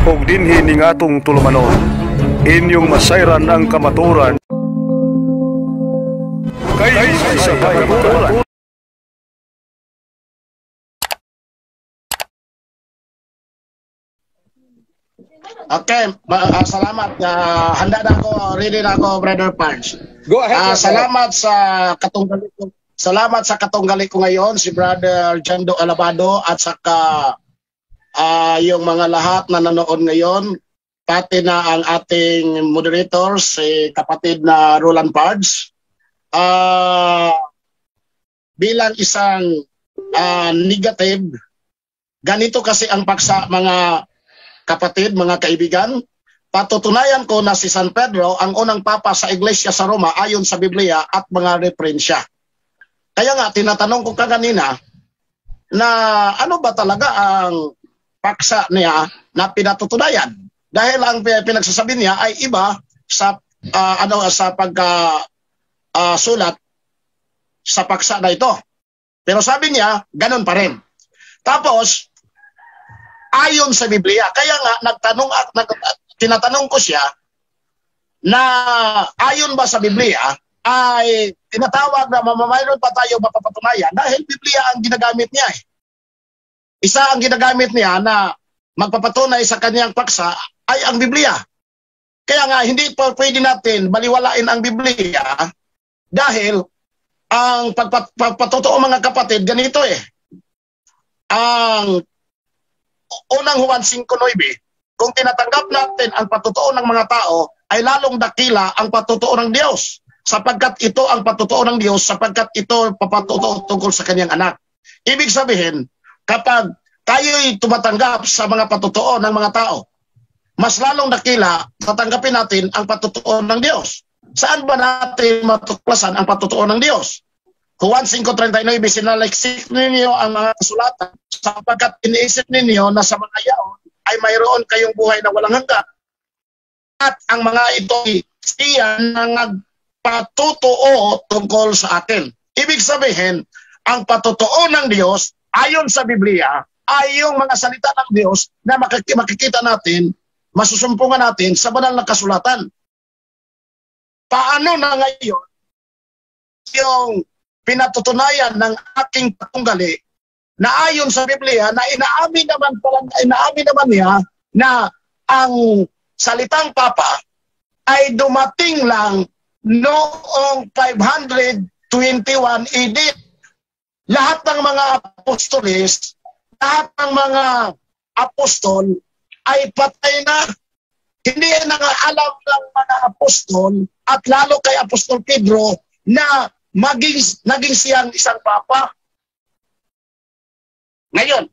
ug dinhi ning atong tulumanon. Inyong masayran ang kamaturan kay sa kamaturan. Okay, salamat. Handa na ako, ready na ako, Brother Parch. Go ahead. Salamat sa katunggali ko. Salamat sa katunggali ko ngayon, si Brother Jando Alabado at saka yung mga lahat na nanood ngayon, pati na ang ating moderator, si kapatid na Roland Parch. Bilang isang negative, ganito kasi ang paksa, mga kapatid, mga kaibigan. Patutunayan ko na si San Pedro ang unang papa sa Iglesia sa Roma ayon sa Biblia at mga referensya. Kaya nga, tinatanong ko kanina na ano ba talaga ang paksa niya na pinatutunayan. Dahil ang pinagsasabi niya ay iba sa sa sulat sa paksa na ito. Pero sabi niya, ganun pa rin. Tapos, ayon sa Biblia, kaya nga tinatanong ko siya na ayon ba sa Biblia ay tinatawag na mayroon pa tayo mapapatunayan dahil Biblia ang ginagamit niya eh. Isa ang ginagamit niya na magpapatunay sa kanyang paksa ay ang Biblia. Kaya nga hindi pa pwede natin baliwalain ang Biblia dahil ang pagpatotoo mga kapatid ganito eh. Ang unang Juan 5:9, kung tinatanggap natin ang patotoo ng mga tao ay lalong dakila ang patotoo ng Diyos. Sapagkat ito ang patotoo ng Diyos, sapagkat ito papatotoo tungkol sa kanyang anak. Ibig sabihin, kapag tayo'y tumatanggap sa mga patotoo ng mga tao, mas lalong dakila, tatanggapin natin ang patotoo ng Diyos. Saan ba natin matuklasan ang patotoo ng Diyos? Juan 5:39, sinaliksik ninyo ang mga kasulatan, sapagkat iniisip ninyo na sa mga yaon ay mayroon kayong buhay na walang hanggan. At ang mga ito siya na nagpatotoo tungkol sa atin. Ibig sabihin, ang patotoo ng Diyos ayon sa Biblia ay yung mga salita ng Diyos na makikita natin, masusumpungan natin sa banal na kasulatan. Paano na ngayon yung pinatutunayan ng aking patunggali na ayon sa Biblia na inaamin naman niya na ang salitang Papa ay dumating lang noong 521 AD. Lahat ng mga apostoles, lahat ng mga apostol ay patay na. Hindi na nga alam ng mga apostol at lalo kay Apostol Pedro na naging siyang isang papa. Ngayon,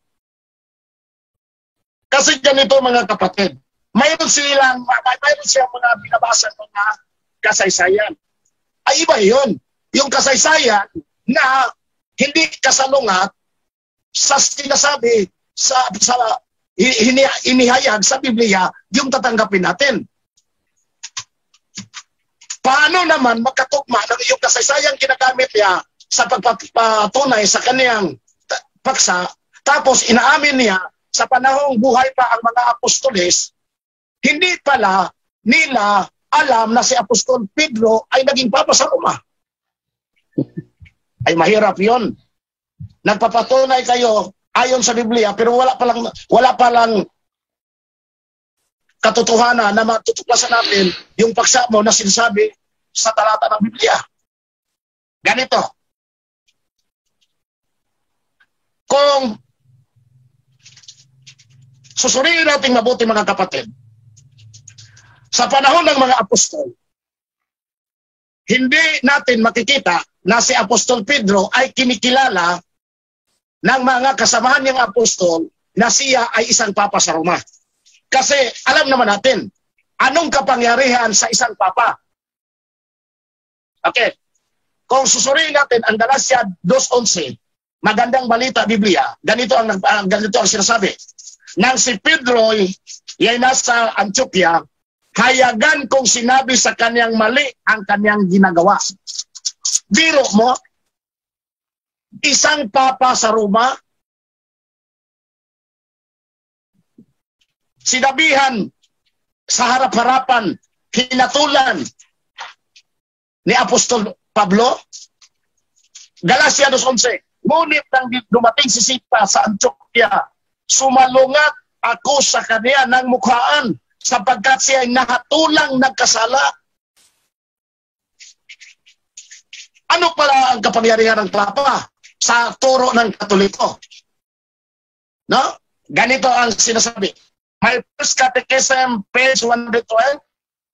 kasi ganito mga kapatid, mayroon siyang mga binabasa mga kasaysayan. Ay iba yun. Yung kasaysayan na hindi kasalungat sa sinasabi inihayag sa Biblia, yung tatanggapin natin. Paano naman magkatugma ng yung kasaysayang ginagamit niya sa pagpapatunay sa kaniyang paksa, tapos inaamin niya sa panahong buhay pa ang mga apostoles, hindi pala nila alam na si Apostol Pedro ay naging papa sa Roma. Ay mahirap yon. Nagpapatunay kayo ayon sa Biblia pero wala palang katotohanan na matutuklasan natin yung paksa mo na sinasabi sa talata ng Biblia. Ganito. Kung susuriin natin mabuti mga kapatid, sa panahon ng mga apostol, hindi natin makikita na si Apostol Pedro ay kinikilala ng mga kasamahan niyang apostol na siya ay isang papa sa Roma. Kasi alam naman natin, anong kapangyarihan sa isang papa? Okay. Kung susuriin natin ang Galatia 2:11, magandang balita Biblia, ganito ang sinasabi. Nang si Pedro ay nasa Antioquia, hayagan kong sinabi sa kanyang mali ang kanyang ginagawa. Biro mo, isang papa sa Roma, sinabihan sa harap-harapan, hinatulan ni Apostol Pablo? Galacia 2:11. Ngunit nang dumating si Sita sa Antioquia, sumalungat ako sa kanya ng mukhaan sapagkat siya ay nahatulang nagkasala. Ano pala ang kapangyarihan ng Papa sa turo ng Katoliko? No? Ganito ang sinasabi. My First Catechism, page 112,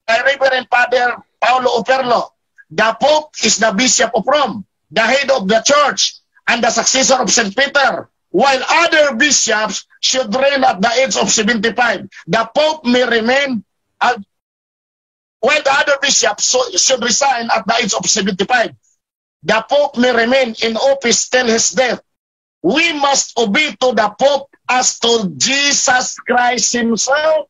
by Reverend Father Paulo Operlo. The Pope is the Bishop of Rome, the head of the Church, and the successor of St. Peter, while other bishops should reign at the age of 75. The Pope may remain, while the other bishops should resign at the age of 75. The Pope may remain in office till his death. We must obey to the Pope as to Jesus Christ Himself.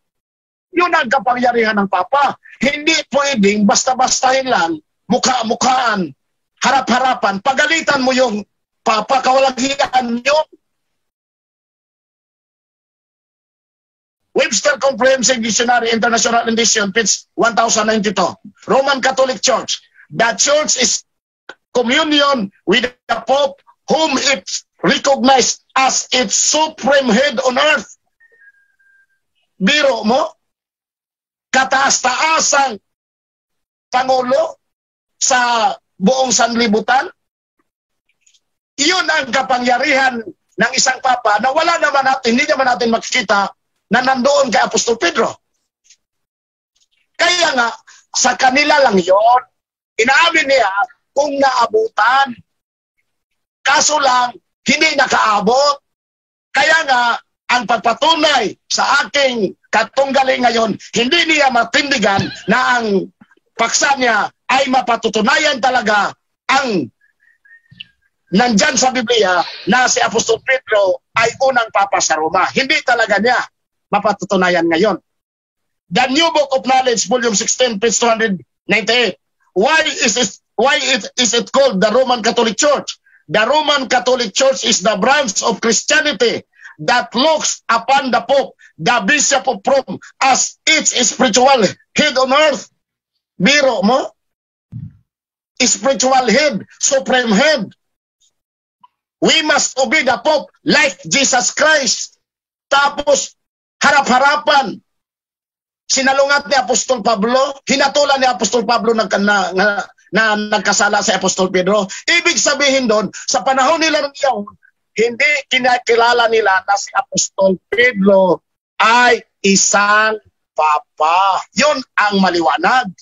Yun ang kapangyarihan ng Papa. Hindi pwedeng basta-bastahin lang, mukha-mukhaan, harap-harapan, pagalitan mo yung Papa, kawalagian yun. Webster Comprehensive Dictionary, International Edition, page 1092. Roman Catholic Church. The Church is communion with the Pope, whom it recognized as its supreme head on earth. Biro mo, kataas-taasang Pangulo sa buong sanlibutan. Iyon ang kapangyarihan ng isang Papa na wala naman natin, hindi naman natin makikita na nandoon kay Apostol Pedro. Kaya nga, sa kanila lang yon, inaamin niya kung naabutan. Kaso lang, hindi nakaabot. Kaya nga, ang pagpatunay sa aking katunggali ngayon, hindi niya matindigan na ang paksa niya ay mapatutunayan talaga ang nandyan sa Biblia na si Apostol Pedro ay unang Papa sa Roma. Hindi talaga niya mapatutunayan ngayon. The New Book of Knowledge, Volume 16, page 298. Why is it called the Roman Catholic Church? The Roman Catholic Church is the branch of Christianity that looks upon the Pope, the Bishop of Rome, as its spiritual head on earth. Biro mo? Spiritual head, supreme head. We must obey the Pope like Jesus Christ. Tapos, harap-harapan, sinalungat ni Apostol Pablo, hinatulan ni Apostol Pablo na nagkasala si Apostol Pedro. Ibig sabihin doon, sa panahon nila ngayon, hindi kinakilala nila na si Apostol Pedro ay isang Papa. Yun ang maliwanag.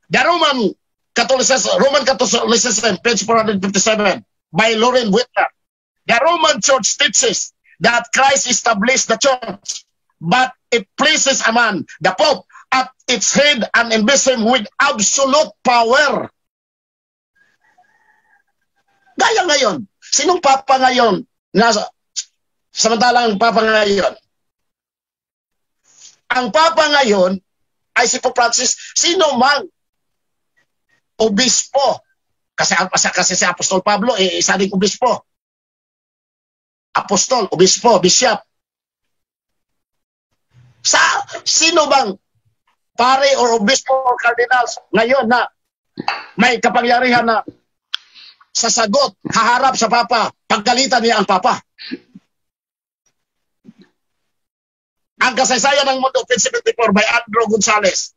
The Roman Catholicism, page 457, by Lauren Whitner. The Roman Church teaches that Christ established the church, but it places a man, the Pope, at its head and invests him with absolute power. Gaya ngayon, sinong Papa ngayon? Samantalang Papa ngayon? Ang Papa ngayon ay si Pope Francis, sino mang obispo. Kasi si Apostol Pablo, isa ding obispo. Apostol, obispo, bishop. Sino bang pare or obispo or cardinals ngayon na may kapangyarihan na sasagot, haharap sa Papa, paggalitan niya ang Papa? Ang kasaysayan ng mundo, page 74, by Andrew Gonzales,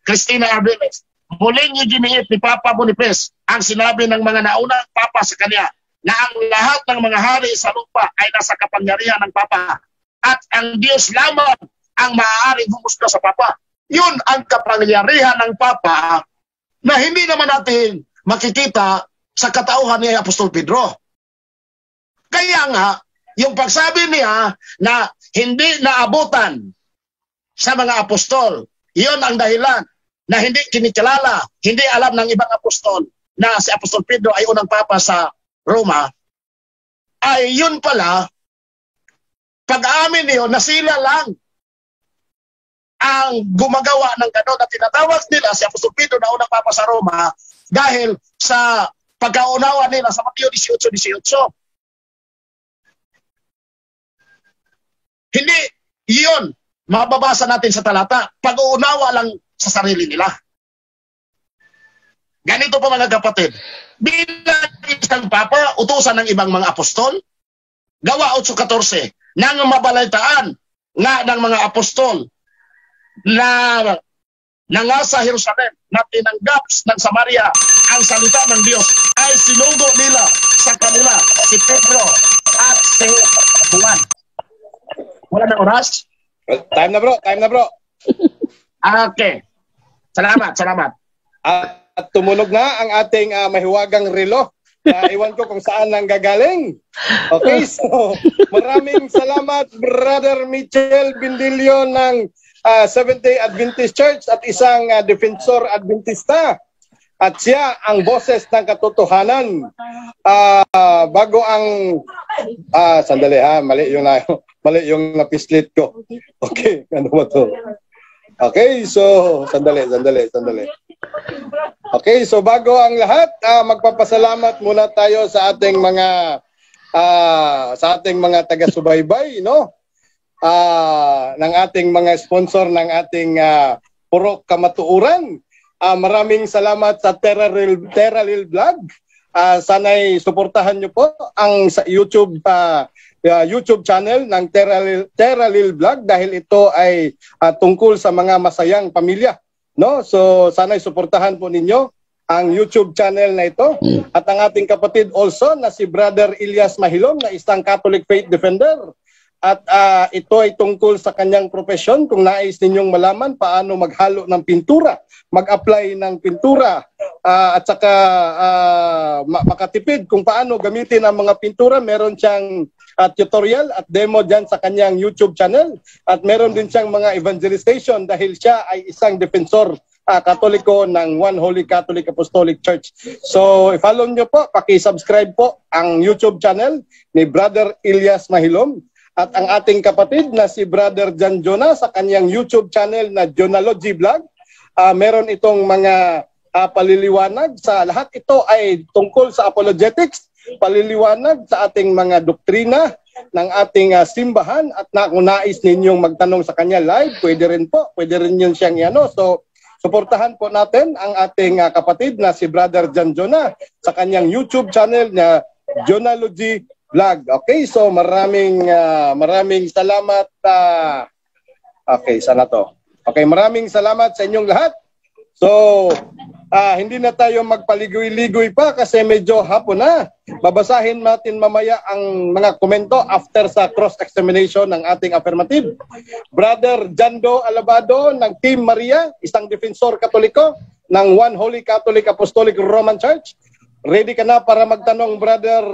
Cristina Arbeles. Muling iginiit ni Papa Boniface ang sinabi ng mga naunang Papa sa kanya na ang lahat ng mga hari sa lupa ay nasa kapangyarihan ng Papa at ang Diyos lamang ang maaaring humusga sa Papa. Yun ang kapangyarihan ng Papa na hindi naman natin makikita sa katauhan ni Apostol Pedro. Kaya nga, yung pagsabi niya na hindi naabutan sa mga apostol, yun ang dahilan na hindi kinikilala, hindi alam ng ibang apostol na si Apostol Pedro ay unang Papa sa Roma, ay yun pala, pag-aamin niyo na sila lang ang gumagawa ng gano'n at tinatawag nila si Apostol Pedro na unang Papa sa Roma dahil sa pagkaunawa nila sa Mateo 18:18. Hindi iyon mababasa natin sa talata. Pag-uunawa lang sa sarili nila. Ganito pa mga kapatid. Bilang isang papa, utusan ng ibang mga apostol, Gawa 8:14, nang mabalaitaan nga ng mga apostol na nga sa Jerusalem na tinanggap ng Samaria ang salita ng Diyos, ay sinugo nila sa kanila si Pedro at si Juan. Wala na oras? Time na bro. Okay. Salamat. At tumunog na ang ating mahiwagang relo. Iwan ko kung saan nang gagaling. Okay, so maraming salamat Brother Mitchell Bindilio ng Seventh-day Adventist Church at isang Defensor Adventista. At siya ang boses ng katotohanan. Bago ang sandali mali yung napislit ko. Okay, ano ba to? Okay, so sandali. Okay, so bago ang lahat, magpapasalamat muna tayo sa ating mga taga-subaybay, no? Ng ating mga sponsor ng ating Purok Kamatuuran. Maraming salamat sa Terralil Vlog. Sana'y suportahan niyo po ang sa YouTube channel ng Terralil Vlog dahil ito ay tungkol sa mga masayang pamilya, no? So sana'y suportahan po ninyo ang YouTube channel na ito. At ang ating kapatid also na si Brother Elias Mahilom na isang Catholic Faith Defender. At ito ay tungkol sa kanyang profesyon. Kung nais ninyong malaman paano maghalo ng pintura, mag-apply ng pintura, at saka makatipid kung paano gamitin ang mga pintura, meron siyang tutorial at demo dyan sa kanyang YouTube channel. At meron din siyang mga evangelization dahil siya ay isang defensor Katoliko ng One Holy Catholic Apostolic Church. So i-follow nyo po, paki-subscribe po ang YouTube channel ni Brother Elias Mahilom. At ang ating kapatid na si Brother Jan Jonah sa kanyang YouTube channel na Jonalogy Vlog, meron itong mga paliliwanag sa lahat. Ito ay tungkol sa apologetics, paliliwanag sa ating mga doktrina ng ating simbahan. At kung nais ninyong magtanong sa kanya live, pwede rin yun siyang ano. So suportahan po natin ang ating kapatid na si Brother Jan Jonah sa kanyang YouTube channel na Jonalogy Vlog. Okay, so maraming salamat. Okay, sana to. Okay, maraming salamat sa inyong lahat. So, hindi na tayo magpaligoy-ligoy pa kasi medyo hapon na. Babasahin natin mamaya ang mga komento after sa cross-examination ng ating affirmative. Brother Jando Alabado ng Team Maria, isang defensor katoliko ng One Holy Catholic Apostolic Roman Church. Ready ka na para magtanong, Brother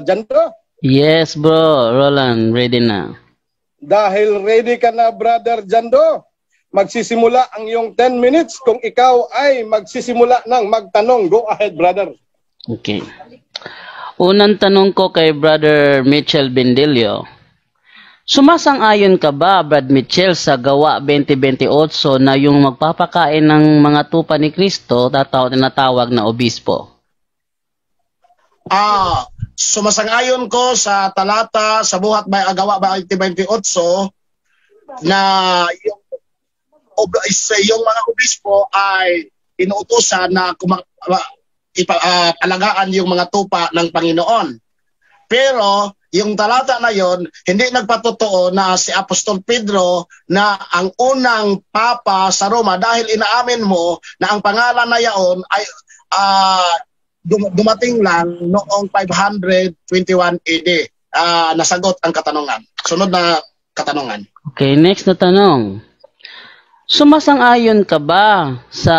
Jando? Yes, bro. Roland, ready na. Dahil ready ka na, Brother Jando, magsisimula ang iyong 10 minutes kung ikaw ay magsisimula ng magtanong. Go ahead, brother. Okay. Unang tanong ko kay Brother Mitchell Bindilio. Sumasang-ayon ka ba, Brad Mitchell, sa Gawa 20:28 na yung magpapakain ng mga tupa ni Kristo tinatawag na obispo? Sumasang-ayon ko sa talata sa Gawa 20:28 na yung mga obispo ay inuutosan na alagaan yung mga tupa ng Panginoon. Pero yung talata na yon hindi nagpatotoo na si Apostol Pedro na ang unang papa sa Roma, dahil inaamin mo na ang pangalan na yaon ay dumating lang noong 521 AD. Nasagot ang katanungan. Sunod na katanungan. Okay, next na tanong. Sumasang-ayon ka ba sa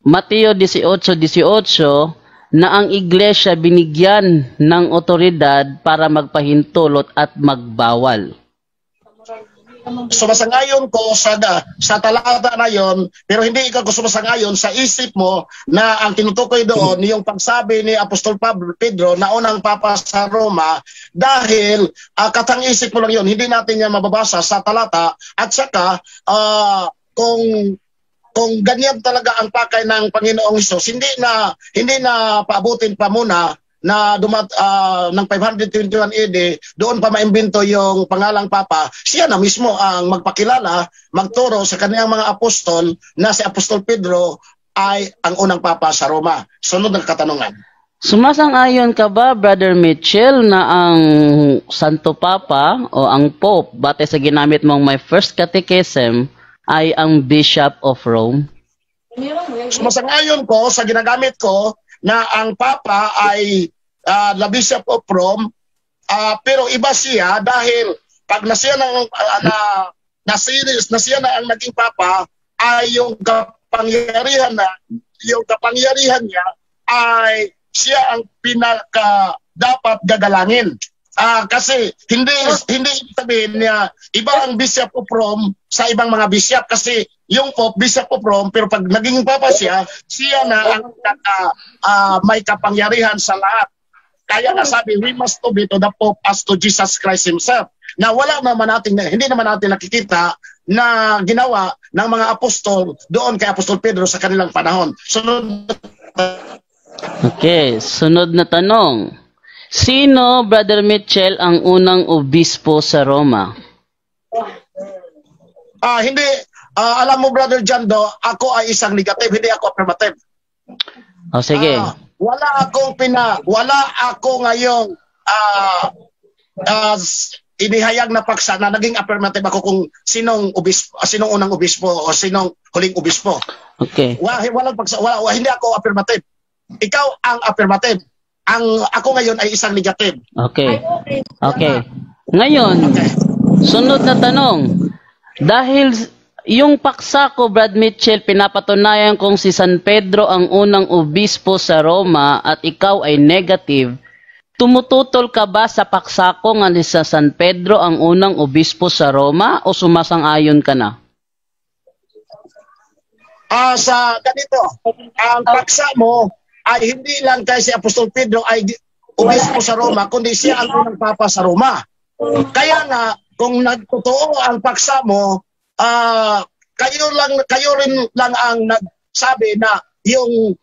Mateo 18:18 na ang iglesia binigyan ng otoridad para magpahintulot at magbawal? Sumasang-ayon ko sa talata na yon, pero hindi ikaw sumasang-ayon sa isip mo na ang tinutukoy doon yung pagsabi ni Apostol Pedro na unang papa sa Roma, dahil katang-isip mo lang yon, hindi natin yan mababasa sa talata. At saka kung ganyan talaga ang pakay ng Panginoong Hesus, hindi na paabutin pa muna ng 521 AD, doon pa maimbento yung pangalang Papa, siya na mismo ang magpakilala, magturo sa kaniyang mga apostol na si Apostol Pedro ay ang unang Papa sa Roma. Sunod na katanungan. Sumasang-ayon ka ba, Brother Mitchell, na ang Santo Papa o ang Pope, batay sa ginamit mong my first catechism, ay ang Bishop of Rome? Sumasang-ayon ko sa ginagamit ko na ang Papa ay the Bishop of Rome, pero iba siya dahil pag na siya na ang naging Papa, ay yung kapangyarihan niya ay siya ang pinaka dapat gagalangin. Kasi hindi sabihin niya iba ang Bishop of Rome sa ibang mga bishop, kasi yung Pope Bishop of Rome, pero pag naging Papa siya na ang may kapangyarihan sa lahat. Kaya nga sabi, we must obey to the Pope as to Jesus Christ himself. Na hindi naman natin nakikita na ginawa ng mga apostol doon kay Apostol Pedro sa kanilang panahon. Okay, sunod na tanong. Sino, Brother Mitchell, ang unang obispo sa Roma? Hindi. Alam mo, Brother Jando, ako ay isang negative, hindi ako affirmative. O, sige. Wala ako ngayong inihayag na paksa na naging affirmative ako kung sinong unang obispo o sinong huling obispo. Okay. Walang paksa, hindi ako affirmative. Ikaw ang affirmative. Ako ngayon ay isang negative. Okay. Ngayon, sunod na tanong. Dahil yung paksa ko, Brad Mitchell, pinapatunayan kong si San Pedro ang unang obispo sa Roma at ikaw ay negative, tumututol ka ba sa paksa ko nga ni sa San Pedro ang unang obispo sa Roma o sumasang-ayon ka na? Sa ganito, ang paksa mo ay hindi lang kay si Apostol Pedro ay obispo sa Roma, kundi siya ang unang Papa sa Roma. Kaya nga, kung nagtotoo ang paksa mo, kayo rin lang ang nagsabi na yung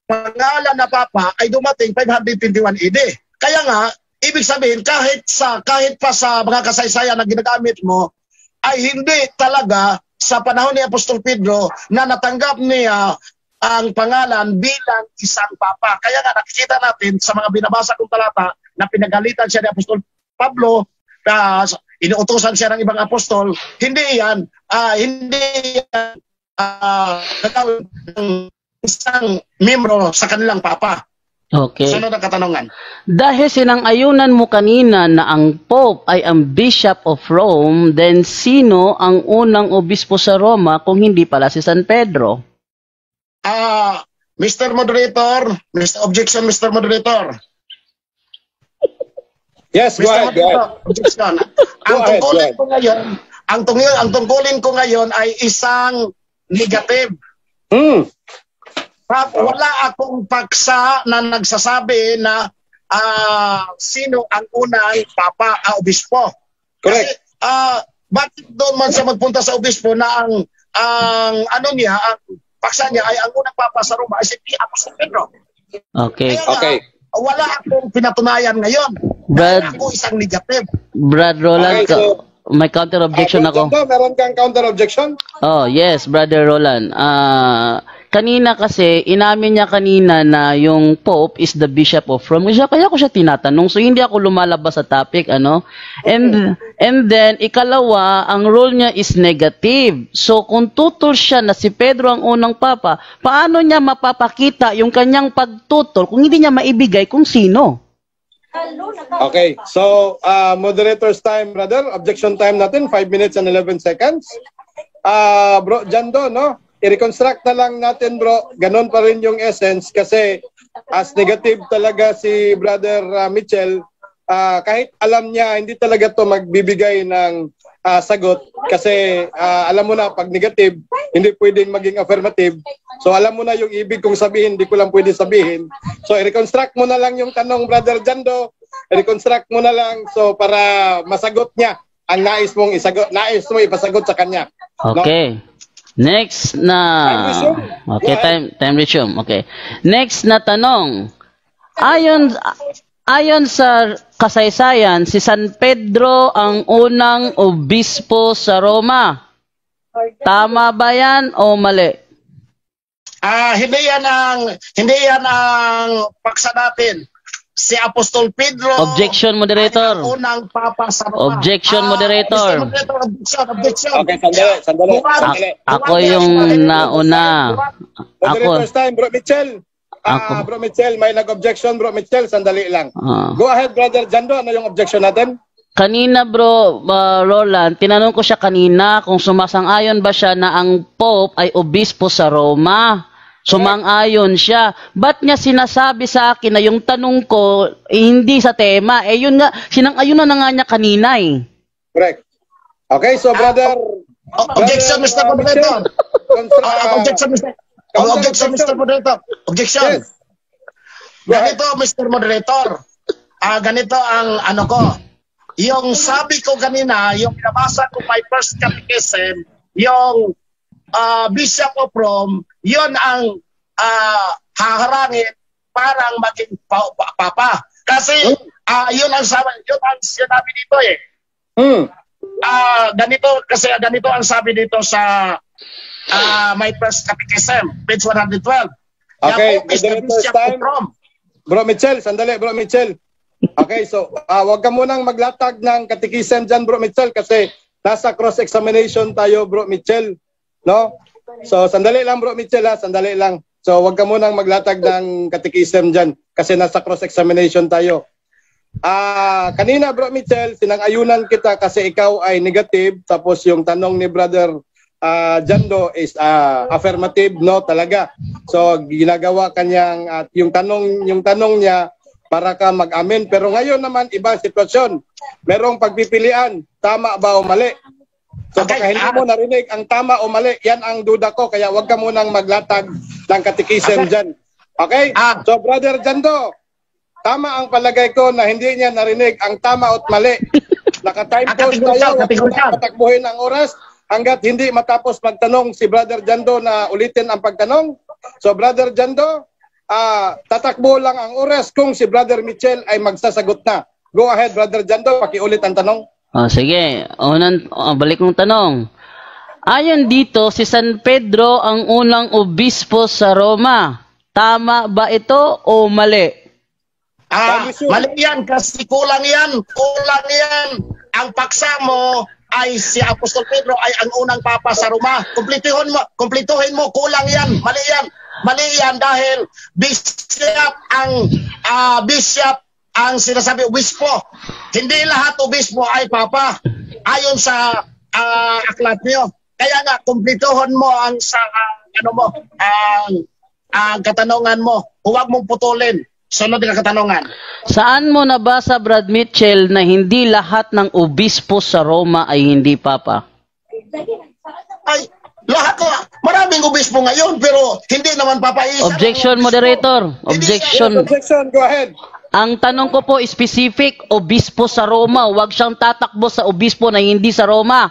pangalan na Papa ay dumating 521 AD. Kaya nga, ibig sabihin kahit pa sa mga kasaysayan na ginagamit mo ay hindi talaga sa panahon ni Apostol Pedro na natanggap niya ang pangalan bilang isang Papa. Kaya nga nakikita natin sa mga binabasa kong talata na pinagalitan siya ni Apostol Pablo, inuutosan siya ng ibang apostol, hindi yan isang membro sa kanilang Papa. Okay. Sunod ang katanungan. Dahil sinang-ayunan mo kanina na ang Pope ay ang Bishop of Rome, then sino ang unang obispo sa Roma kung hindi pala si San Pedro? Mr. Moderator, Objection, Mr. Moderator. Yes, go ahead. Objection. Ang tungkulin ko ngayon ay isang negative. Wala akong paksa na nagsasabi na sino ang unang Papa obispo. Correct. Kasi bakit doon man siya magpunta sa obispo na ang paksa niya ay ang unang Papa sa Roma ay si Apostol Pedro. Okay. Kaya wala akong pinatunayan ngayon. Ako isang negative. Brad Roland, may counter objection ako. Meron kang counter objection? Oh, yes, Brother Roland. Kanina kasi, inamin niya kanina na yung Pope is the Bishop of Rome. Kaya ko siya tinatanong. So, hindi ako lumalabas sa topic, ano? And then, ikalawa, ang role niya is negative. So, kung tutol siya na si Pedro ang unang Papa, paano niya mapapakita yung kanyang pagtutol kung hindi niya maibigay kung sino? Okay. So, moderator's time, brother. Objection time natin, 5 minutes and 11 seconds. Bro, Jando, no? I-reconstruct na lang natin, bro. Ganon pa rin yung essence kasi as negative talaga si Brother Mitchell, kahit alam niya hindi talaga to magbibigay ng sagot kasi alam mo na pag negative, hindi pwedeng maging affirmative. So alam mo na yung ibig kong sabihin, hindi ko lang pwede sabihin. So i-reconstruct mo na lang yung tanong, Brother Jando. I-reconstruct mo na lang so para masagot niya ang nais mo ipasagot sa kanya. Okay. No? Next na... Okay, time resume. Okay. Next na tanong. Ayon sa kasaysayan, si San Pedro ang unang obispo sa Roma. Tama ba yan o mali? Hindi yan ang paksa natin. Si Apostol Pedro Objection, moderator. ay ang unang papa sa Roma. Objection, moderator. Mr. Moderator, objection. Okay, sandali. Ako yung nauna. Ako. Moderator's time, Bro Mitchell. Ako. Bro Mitchell, may nag-objection, Bro Mitchell, sandali lang. Ah. Go ahead, Brother Jando, ano yung objection natin? Kanina bro, Roland, tinanong ko siya kanina kung sumasang-ayon ba siya na ang Pope ay obispo sa Roma. Sumang-ayon siya. Ba't niya sinasabi sa akin na yung tanong ko hindi sa tema? Yun nga, sinang-ayon na nga niya kanina eh. Correct. Okay, so Brother... Objection, Mr. Moderator. Objection, Mr. Moderator. Objection. Yes. Go ahead. Ganito, Mr. Moderator. Ganito ang ano ko. Yung sabi ko kanina, yung pinabasa ko my first catechism, yung Bishop of Rome, yun ang haharangin parang maging papa. Kasi yun ang sinabi dito eh. Ganito ang sabi dito sa my first catechism, page 112. Okay, Is the Bishop of Rome. Bro Mitchell, sandali, Bro Mitchell. Okay, so wag ka munang maglatag ng katikisan dyan, Bro Mitchell, kasi nasa cross-examination tayo, Bro Mitchell. No? So, sandali lang, Bro Mitchell, ha? Sandali lang. So, wag ka munang maglatag ng katikisan dyan, kasi nasa cross-examination tayo. Kanina, Bro Mitchell, sinang-ayunan kita kasi ikaw ay negative, tapos yung tanong ni Brother Jando is affirmative, no, talaga. So, ginagawa kanyang, at yung tanong niya, para ka mag-amen. Pero ngayon naman, ibang sitwasyon. Merong pagpipilian, tama ba o mali? So baka hindi mo narinig ang tama o mali, yan ang duda ko. Kaya wag ka munang maglatag ng katikisan dyan. Okay? So Brother Jando, tama ang palagay ko na hindi niya narinig ang tama o mali. Naka-time post tayo, patakbuhin ang oras hanggat hindi matapos magtanong si Brother Jando na ulitin ang pagtanong. So Brother Jando, tatakbo lang ang oras kung si Brother Mitchell ay magsasagot na. Go ahead, Brother Jando, pakiulit ang tanong. Sige, balik ng tanong. Ayon dito, si San Pedro ang unang obispo sa Roma. Tama ba ito o mali? Mali yan kasi kulang yan. Ang paksa mo ay si Apostol Pedro ay ang unang papa sa Roma. Kumpletuhin mo, kulang yan. Mali yan dahil bishop ang sinasabi obispo. Hindi lahat obispo ay papa ayon sa aklat niyo. Kaya nga kumpletuhin mo ang ang katanungan mo. Huwag mong putulin. Sunod na katanungan. Saan mo nabasa, Brad Mitchell, na hindi lahat ng obispo sa Roma ay hindi papa? Ay, lahat ko. Maraming obispo ngayon pero hindi naman papaisa. Objection, moderator. Objection. Objection, go ahead. Ang tanong ko po specific, obispo sa Roma. Huwag siyang tatakbo sa obispo na hindi sa Roma.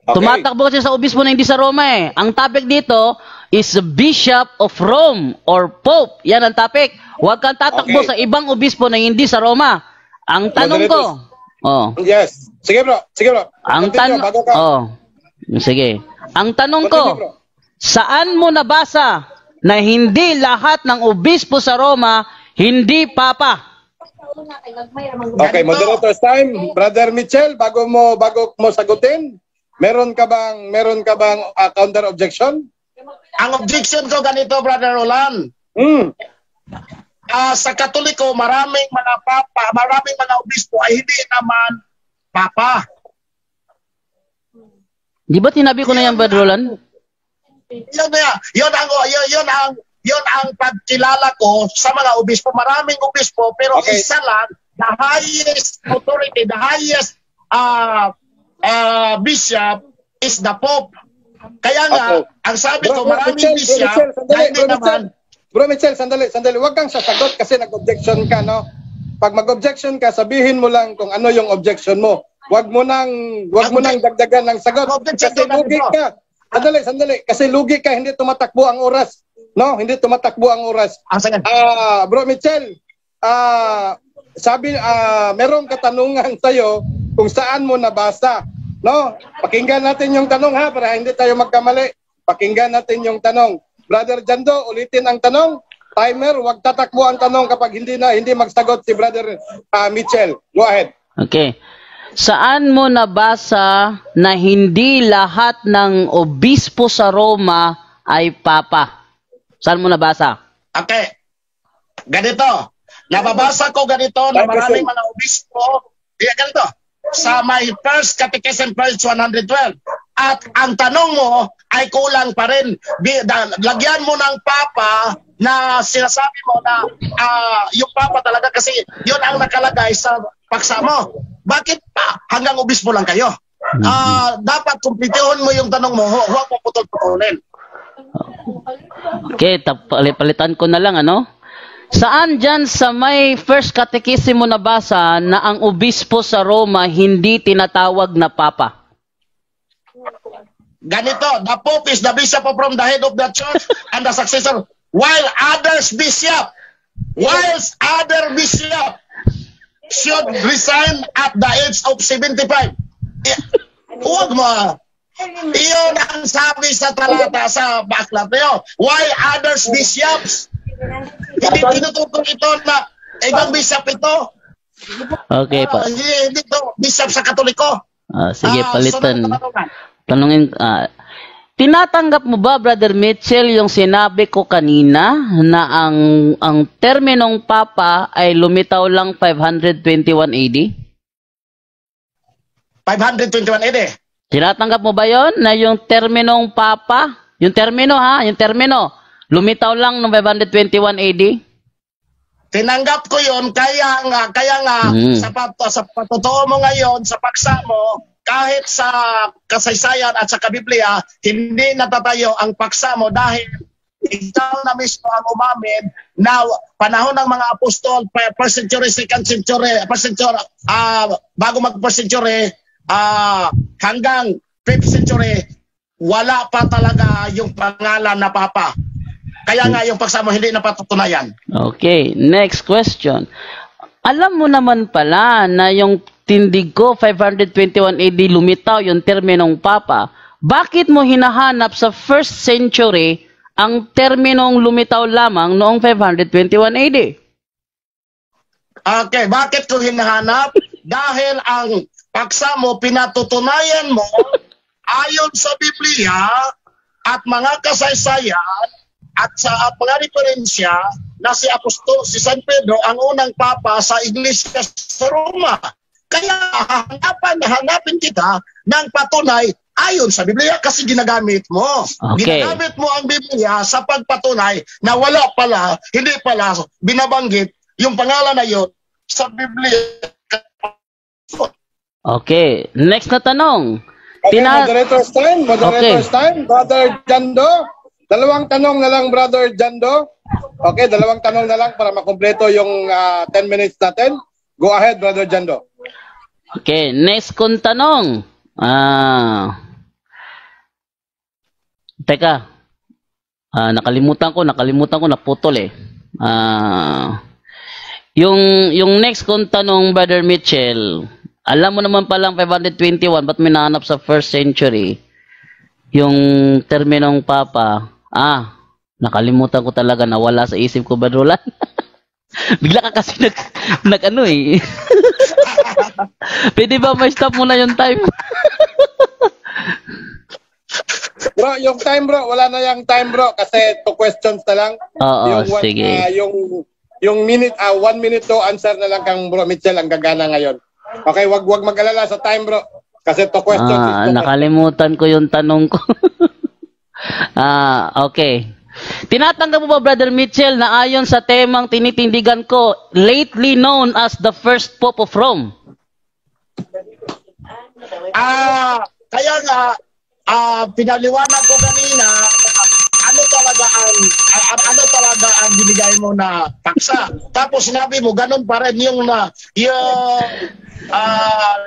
Okay. Tumatakbo siya sa obispo na hindi sa Roma eh. Ang topic dito is the Bishop of Rome or Pope. Yan ang topic. Huwag kang tatakbo sa ibang obispo na hindi sa Roma. Ang tanong ko. Yes. Sige bro. Ang tanong. Sige. Ang tanong ko, saan mo nabasa na hindi lahat ng obispo sa Roma hindi papa? Okay, moderator's time. Brother Mitchell, bago mo sagutin, meron ka bang counter objection? Ang objection ko ganito, Brother Roland. Sa Katoliko, maraming mga obispo ay hindi naman papa. Di ba tinabi ko na yan, Brother Roland? Yun ang pagkilala ko sa mga obispo. Maraming obispo, pero isa lang, the highest authority, the highest bishop is the Pope. Kaya nga, ang sabi ko, maraming bishop, hindi naman. Bro Mitchell, sandali. Huwag kang sasagot kasi nag-objection ka, no? Pag mag-objection ka, sabihin mo lang kung ano yung objection mo. Huwag mo nang dagdagan ng sagot. Kasi lugi ka. Sandali. Kasi lugi ka, hindi tumatakbo ang oras. No, hindi tumatakbo ang oras. Bro Mitchell, merong katanungan tayo kung saan mo nabasa. No? Pakinggan natin yung tanong ha, para hindi tayo magkamali. Pakinggan natin yung tanong. Brother Jando, ulitin ang tanong. Timer, wag tatakbo ang tanong kapag hindi magsagot si Brother Mitchell. Go ahead. Okay. Saan mo nabasa na hindi lahat ng obispo sa Roma ay papa? Saan mo nabasa? Okay. Ganito. Nababasa ko ganito na maraming mga obispo. Ganito. Sa my first catechism, page 112. At ang tanong mo ay kulang pa rin. Lagyan mo ng papa na sinasabi mo na yung papa talaga kasi yun ang nakalagay sa paksa mo. Bakit pa? Hanggang obispo lang kayo. Dapat kumpletihon mo yung tanong mo. Huwag mo putol-putulin. Okay, palitan ko na lang, ano? Saan dyan sa may first catechism mo nabasa na ang obispo sa Roma hindi tinatawag na papa? Ganito, the Pope is the bishop from the head of the church and the successor, while other bishop should resign at the age of 75. Huwag mo. Iyon ang sabi sa talata sa baklat na yun. While others bishops, hindi tinutukoy ito na ibang bishop ito. Okay pa. Hindi ito bishop sa Katoliko. Sige, palitan. Tanungin, tinatanggap mo ba, Brother Mitchell, yung sinabi ko kanina na ang terminong papa ay lumitaw lang 521 AD? 521 AD. Tinatanggap mo ba yon na yung terminong papa, yung termino lumitaw lang ng 521 AD? Tinanggap ko yon kaya nga sa patotoo mo ngayon, sa paksa mo, kahit sa kasaysayan at sa Biblia, hindi natatayo ang paksa mo dahil ikaw na mismo ang umamin na panahon ng mga apostol, first century, second century, bago mag-first century, hanggang 5th century, wala pa talaga yung pangalan na papa. Kaya nga yung paksa mo hindi napatutunayan. Okay, next question. Alam mo naman pala na yung tindig ko, 521 AD lumitaw yung terminong papa. Bakit mo hinahanap sa 1st century ang terminong lumitaw lamang noong 521 AD? Okay, bakit ko hinahanap? Dahil ang paksa mo, pinatutunayan mo ayon sa Biblia at mga kasaysayan at mga referensya na si San Pedro ang unang papa sa Iglesia sa Roma. Kaya hanapin kita ng patunay ayon sa Biblia kasi ginagamit mo. Okay. Ginagamit mo ang Biblia sa pagpatunay na wala pala, hindi pala binabanggit yung pangalan na yun sa Biblia. Okay, next na tanong. Okay, moderator's time. Time. Brother Jando. Dalawang tanong na lang, Brother Jando. Okay, dalawang tanong na lang para makumpleto yung 10 minutes natin. Go ahead, Brother Jando. Okay, next kong tanong. Teka. Nakalimutan ko, naputol eh. Yung next kong tanong, Brother Mitchell, alam mo naman palang 521, ba't minahanap sa 1st century? Yung terminong papa, nakalimutan ko talaga, nawala sa isip ko, Brother Roland. Bigla ka kasi nag-ano eh. Pwede ba ma-stop muna yung time? Bro, yung time bro, wala na yung time bro kasi 2 questions na lang. Oo, sige. Yung minute, 1 minute to answer na lang kang Bro Mitchell ang gagana ngayon. Okay, wag mag-alala sa time bro kasi 2 questions. Nakalimutan ko yung tanong ko. Okay. Tinatanggap mo ba, Brother Mitchell, na ayon sa temang tinitindigan ko, lately known as the first Pope of Rome? Kaya nga, pinaliwanag ko kanina, ano talaga ang binigay mo na paksa. Tapos sinabi mo, ganun pa rin yung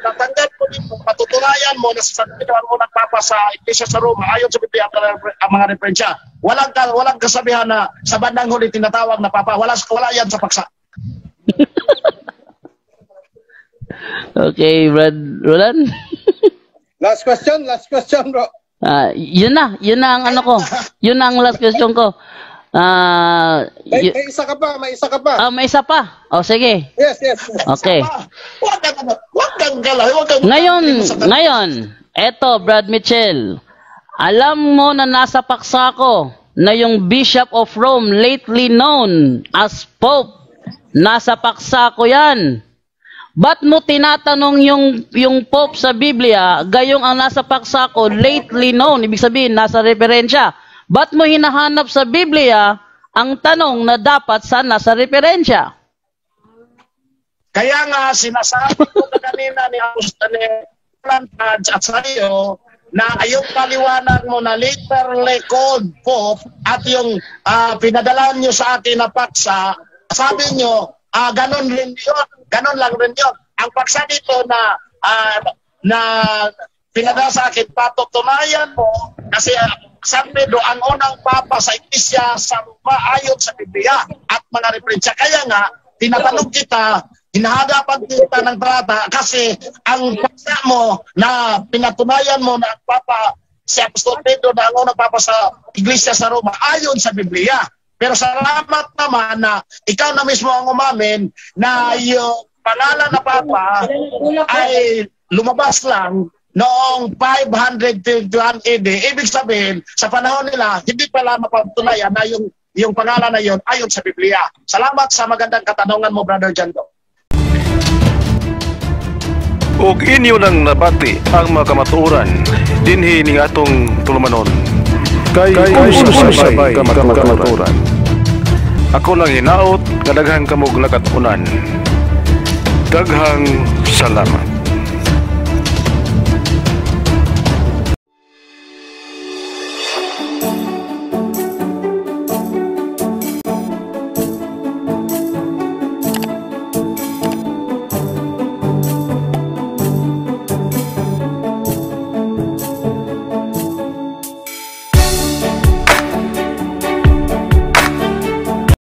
natanggap ko din, patutunayan mo na sa San Pedro ang unang papa sa Iglesia sa Roma, ayon sa Biblia ang mga referensya. Walang kasabihan na sa bandang huli tinatawag na papa. Wala yan sa paksa. Okay, Brad Roland. Last question, bro. Yun na ang ano ko. Yun na ang last question ko. May isa ka pa. May isa pa. O, sige. Yes. Okay. Huwag kang galay. Ngayon, eto, Brad Mitchell. Alam mo na nasa paksa ko na yung Bishop of Rome, lately known as Pope, nasa paksa ko yan. Ba't mo tinatanong yung Pope sa Biblia, gayong ang nasa paksa ko, lately known, ibig sabihin, nasa referensya. Ba't mo hinahanap sa Biblia ang tanong na dapat sa nasa referensya? Kaya nga, sinasabi ko na kanina ni Plantage at sa iyo, na ayong paliwanag mo na literally called Pope at yung pinadala nyo sa akin na paksa, sabi nyo, ganon lang rin yun. Ang paksa dito na pinadala sa akin, patutunayan mo, kasi San Pedro ang unang papa sa Iglesia sa Roma ayon sa Biblia at mga referensya. Kaya nga, tinatanong kita, hinahadapan kita ng talata kasi ang paksa mo na pinatunayan mo na ang papa, si Apostol Pedro na ang unang papa sa Iglesia sa Roma ayon sa Biblia. Pero salamat naman na ikaw na mismo ang umamin na yung pangalan na Papa ay lumabas lang noong 521 AD. Ibig sabihin, sa panahon nila, hindi pala mapatunayan na yung pangalan na yun ayon sa Biblia. Salamat sa magandang katanungan mo, Brother Jando. Ug inyo nang nabati ang mga kamatuoran dinhi ning atong tulumanon. Kay usay kamatuoran. Ako lang hinaot nga daghang kamog nakatunan. Daghang salamat.